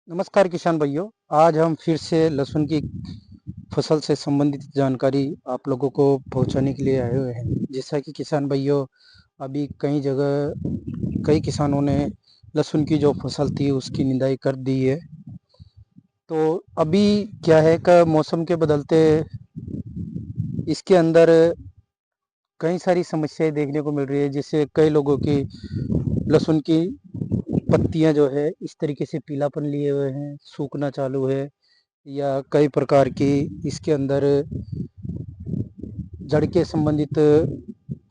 नमस्कार किसान भाइयों। आज हम फिर से लहसुन की फसल से संबंधित जानकारी आप लोगों को पहुंचाने के लिए आए हुए हैं। जैसा कि किसान भाइयों, अभी कई जगह कई किसानों ने लहसुन की जो फसल थी उसकी निंदाई कर दी है। तो अभी क्या है कि मौसम के बदलते इसके अंदर कई सारी समस्याएं देखने को मिल रही है। जैसे कई लोगों की लहसुन की पत्तियां जो है इस तरीके से पीलापन लिए हुए हैं, सूखना चालू है, या कई प्रकार की इसके अंदर जड़ के संबंधित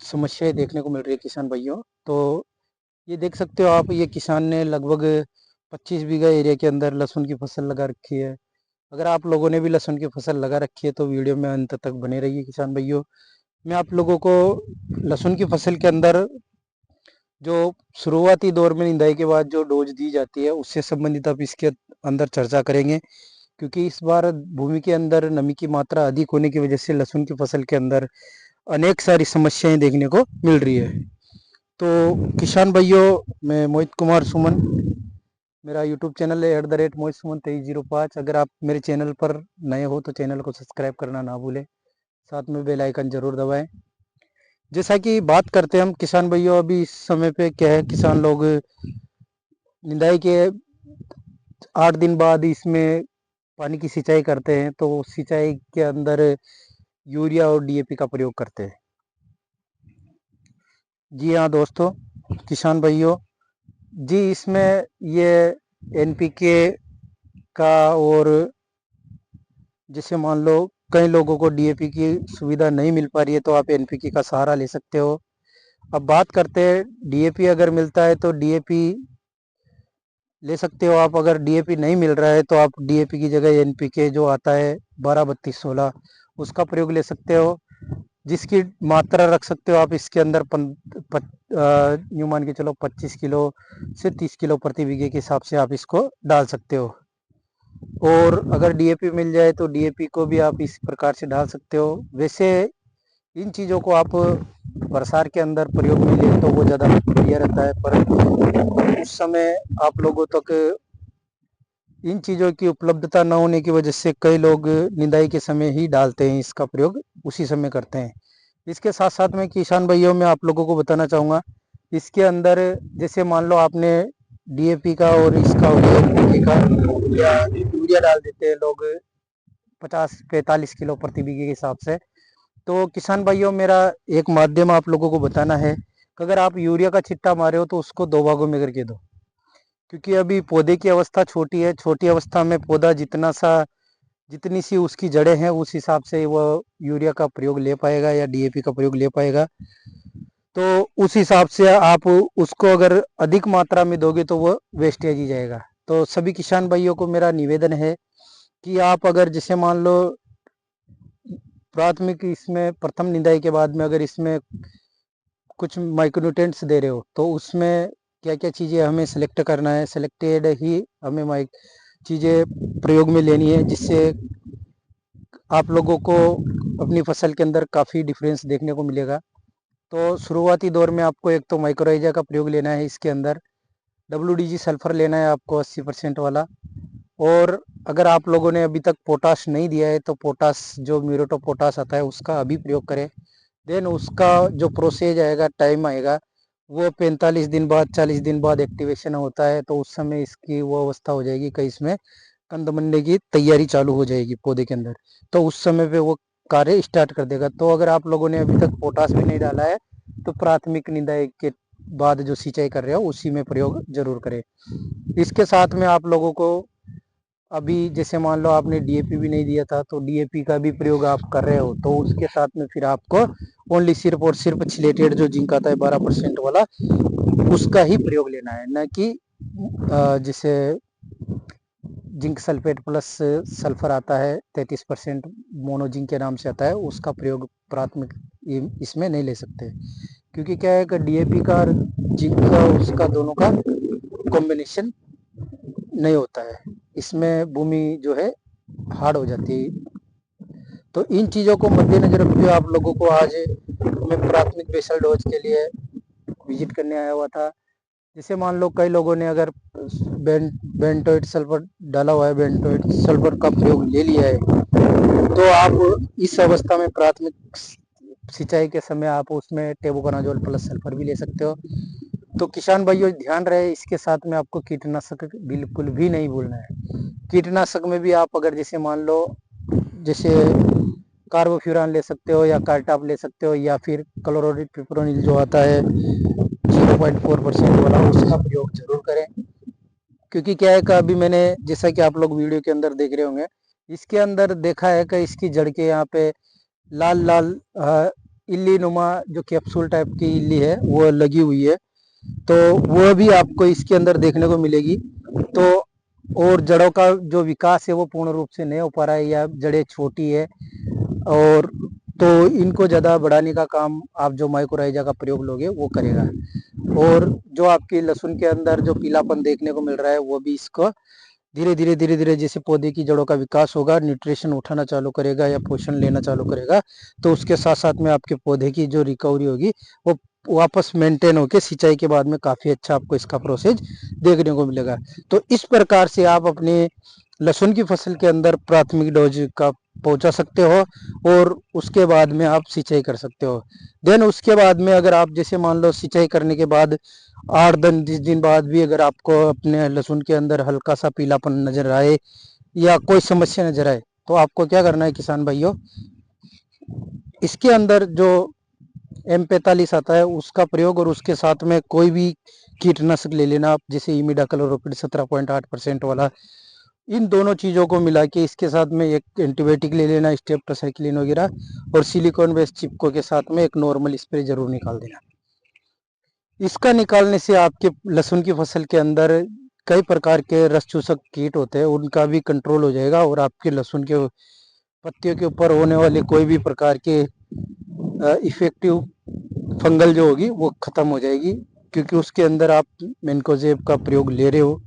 समस्याएं देखने को मिल रही है किसान भाइयों। तो ये देख सकते हो आप, ये किसान ने लगभग 25 बीघा एरिया के अंदर लहसुन की फसल लगा रखी है। अगर आप लोगों ने भी लहसुन की फसल लगा रखी है तो वीडियो में अंत तक बने रहिए किसान भाइयों। मैं आप लोगों को लहसुन की फसल के अंदर जो शुरुआती दौर में निंदाई के बाद जो डोज दी जाती है उससे संबंधित अब इसके अंदर चर्चा करेंगे। क्योंकि इस बार भूमि के अंदर नमी की मात्रा अधिक होने की वजह से लहसुन की फसल के अंदर अनेक सारी समस्याएं देखने को मिल रही है। तो किसान भाइयों, मैं मोहित कुमार सुमन, मेरा यूट्यूब चैनल है @मोहित सुमन 2305। अगर आप मेरे चैनल पर नए हो तो चैनल को सब्सक्राइब करना ना भूलें, साथ में बेल आइकन जरूर दबाएं। जैसा कि बात करते हैं हम किसान भाइयों, अभी इस समय पे क्या है, किसान लोग निंदाई के 8 दिन बाद इसमें पानी की सिंचाई करते हैं। तो सिंचाई के अंदर यूरिया और डीएपी का प्रयोग करते हैं। जी हाँ दोस्तों, किसान भाइयों, जी इसमें ये एनपीके का, और जैसे मान लो कई लोगों को डीएपी की सुविधा नहीं मिल पा रही है तो आप एनपीके का सहारा ले सकते हो। अब बात करते हैं, डीएपी अगर मिलता है तो डीएपी ले सकते हो आप। अगर डीएपी नहीं मिल रहा है तो आप डीएपी की जगह एनपीके जो आता है 12-32-16 उसका प्रयोग ले सकते हो, जिसकी मात्रा रख सकते हो आप इसके अंदर यूँ मान के चलो 25 किलो से 30 किलो प्रति बीघे के हिसाब से आप इसको डाल सकते हो। और अगर डीएपी मिल जाए तो डीएपी को भी आप इस प्रकार से डाल सकते हो। वैसे इन चीज़ों को आप बरसात के अंदर प्रयोग में लें तो वो ज़्यादा बढ़िया रहता है, पर उस समय आप लोगों तक इन चीज़ों की उपलब्धता न होने की वजह से कई लोग निदाई के समय ही डालते हैं, इसका प्रयोग उसी समय करते हैं। इसके साथ साथ में किसान भाइयों, मैं आप लोगों को बताना चाहूँगा, इसके अंदर जैसे मान लो आपने डीएपी का और इसका एनपीके का या यूरिया डाल देते हैं लोग 50-45 किलो प्रति बीघे के हिसाब से। तो किसान भाइयों, मेरा एक माध्यम आप लोगों को बताना है कि अगर आप यूरिया का छिट्टा मारे हो तो उसको 2 भागों में करके दो। क्योंकि अभी पौधे की अवस्था छोटी है, छोटी अवस्था में पौधा जितनी सी उसकी जड़ें हैं उस हिसाब से वो यूरिया का प्रयोग ले पाएगा या डीएपी का प्रयोग ले पाएगा। तो उस हिसाब से आप उसको अगर अधिक मात्रा में दोगे तो वो वेस्टेज ही जाएगा। तो सभी किसान भाइयों को मेरा निवेदन है कि आप अगर जैसे मान लो प्राथमिक इसमें प्रथम निदाई के बाद में अगर इसमें कुछ माइक्रोन्यूट्रिएंट्स दे रहे हो तो उसमें क्या क्या चीज़ें हमें सेलेक्ट करना है, सेलेक्टेड ही हमें चीज़ें प्रयोग में लेनी है, जिससे आप लोगों को अपनी फसल के अंदर काफ़ी डिफरेंस देखने को मिलेगा। तो शुरुआती दौर में आपको एक तो माइक्रोराइजा का प्रयोग लेना है, इसके अंदर WDG सल्फर लेना है आपको 80% वाला। और अगर आप लोगों ने अभी तक पोटाश नहीं दिया है तो पोटाश जो म्यूरेट ऑफ पोटाश आता है उसका अभी प्रयोग करें। देन उसका जो प्रोसेज आएगा, टाइम आएगा, वो 45 दिन बाद 40 दिन बाद एक्टिवेशन होता है। तो उस समय इसकी वो अवस्था हो जाएगी कि इसमें कंद बनने की तैयारी चालू हो जाएगी पौधे के अंदर। तो उस समय पे वो कार्य स्टार्ट कर देगा। तो अगर आप लोगों ने अभी तक पोटाश भी नहीं डाला है तो प्राथमिक निदाई के बाद जो सिंचाई कर रहे हो उसी में प्रयोग जरूर करें। इसके साथ में आप लोगों को अभी जैसे मान लो आपने डीएपी भी नहीं दिया था तो डीएपी का भी प्रयोग आप कर रहे हो, तो उसके साथ में फिर आपको ओनली सिर्फ और सिर्फ छिलेटेड जो जिंक आता है 12% वाला उसका ही प्रयोग लेना है, न कि जैसे जिंक सल्फेट प्लस सल्फर आता है 33% मोनो जिंक के नाम से आता है, उसका प्रयोग प्राथमिक इसमें नहीं ले सकते। क्योंकि क्या है कि डीएपी का और जिंक का उसका दोनों का कॉम्बिनेशन नहीं होता है, इसमें भूमि जो है हार्ड हो जाती है। तो इन चीज़ों को मद्देनजर रखते हुए आप लोगों को आज मैं प्राथमिक बेसल डोज के लिए विजिट करने आया हुआ था। जैसे मान लो कई लोगों ने अगर बेंटोइट सल्फर डाला हुआ है, बेंटोइट सल्फर का प्रयोग ले लिया है, तो आप इस अवस्था में प्राथमिक सिंचाई के समय आप उसमें टेबुकोनाजोल प्लस सल्फर भी ले सकते हो। तो किसान भाइयों ध्यान रहे, इसके साथ में आपको कीटनाशक बिल्कुल भी नहीं भूलना है। कीटनाशक में भी आप अगर जैसे मान लो जैसे कार्बोफ्यूरान ले सकते हो या कार्टाप ले सकते हो, या फिर क्लोरोडिड पिप्रोनिल जो आता है 0.4% वाला, उसका प्रयोग जरूर करें। क्योंकि क्या है कि अभी मैंने जैसा कि आप लोग वीडियो के अंदर देख रहे होंगे, इसके अंदर देखा है कि इसकी जड़ के यहाँ पे लाल लाल इल्ली नुमा जो कैप्सूल टाइप की इल्ली है वो लगी हुई है, तो वो भी आपको इसके अंदर देखने को मिलेगी। तो और जड़ों का जो विकास है वो पूर्ण रूप से नहीं हो पा रहा है, या जड़ें छोटी है, और तो इनको ज़्यादा बढ़ाने का काम आप जो माइक्रोराइजा का प्रयोग लोगे वो करेगा। और जो आपकी लहसुन के अंदर जो पीलापन देखने को मिल रहा है वो भी इसको धीरे धीरे जैसे पौधे की जड़ों का विकास होगा, न्यूट्रिशन उठाना चालू करेगा या पोषण लेना चालू करेगा, तो उसके साथ साथ में आपके पौधे की जो रिकवरी होगी वो वापस मेंटेन होकर सिंचाई के बाद में काफ़ी अच्छा आपको इसका प्रोसेस देखने को मिलेगा। तो इस प्रकार से आप अपने लहसुन की फसल के अंदर प्राथमिक डोज का पहुंचा सकते हो, और उसके बाद में आप सिंचाई कर सकते हो। देन उसके बाद में अगर आप जैसे मान लो सिंचाई करने के बाद 8 दिन 10 दिन बाद भी अगर आपको अपने लहसुन के अंदर हल्का सा पीलापन नजर आए या कोई समस्या नजर आए, तो आपको क्या करना है किसान भाइयों, इसके अंदर जो M45 आता है उसका प्रयोग, और उसके साथ में कोई भी कीटनाशक ले लेना आप, जैसे इमिडाक्लोरोपिड 17.8% वाला। इन दोनों चीज़ों को मिला के इसके साथ में एक एंटीबायोटिक ले लेना, स्टेप्टोसाइक्लिन वगैरह, और सिलिकॉन बेस्ड चिपको के साथ में एक नॉर्मल स्प्रे जरूर निकाल देना। इसका निकालने से आपके लहसुन की फसल के अंदर कई प्रकार के रस चूसक कीट होते हैं, उनका भी कंट्रोल हो जाएगा, और आपके लहसुन के पत्तियों के ऊपर होने वाले कोई भी प्रकार के इफेक्टिव फंगल जो होगी वो खत्म हो जाएगी। क्योंकि उसके अंदर आप मेनकोजेब का प्रयोग ले रहे हो,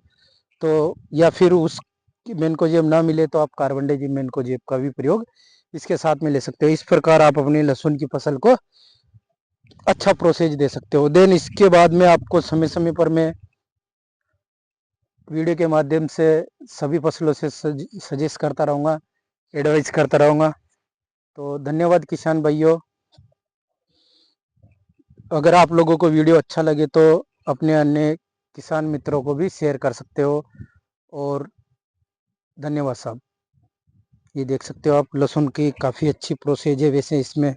तो या फिर उस मेनकोजेब ना मिले तो आप कार्बनडाजिम मेनकोजेब का भी प्रयोग इसके साथ में ले सकते हो। इस प्रकार आप अपनी लहसुन की फसल को अच्छा प्रोसेज दे सकते हो। देन इसके बाद में आपको समय समय पर मैं वीडियो के माध्यम से सभी फसलों से सजेस्ट करता रहूँगा, एडवाइस करता रहूँगा। तो धन्यवाद किसान भाइयों। अगर आप लोगों को वीडियो अच्छा लगे तो अपने अन्य किसान मित्रों को भी शेयर कर सकते हो। और धन्यवाद साहब। ये देख सकते हो आप लहसुन की काफ़ी अच्छी प्रोसेज है। वैसे इसमें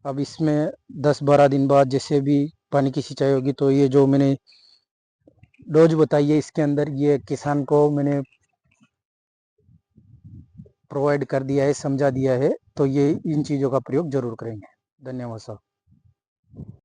अब इसमें 10-12 दिन बाद जैसे भी पानी की सिंचाई होगी, तो ये जो मैंने डोज बताई है इसके अंदर ये किसान को मैंने प्रोवाइड कर दिया है, समझा दिया है। तो ये इन चीज़ों का प्रयोग जरूर करेंगे। धन्यवाद साहब।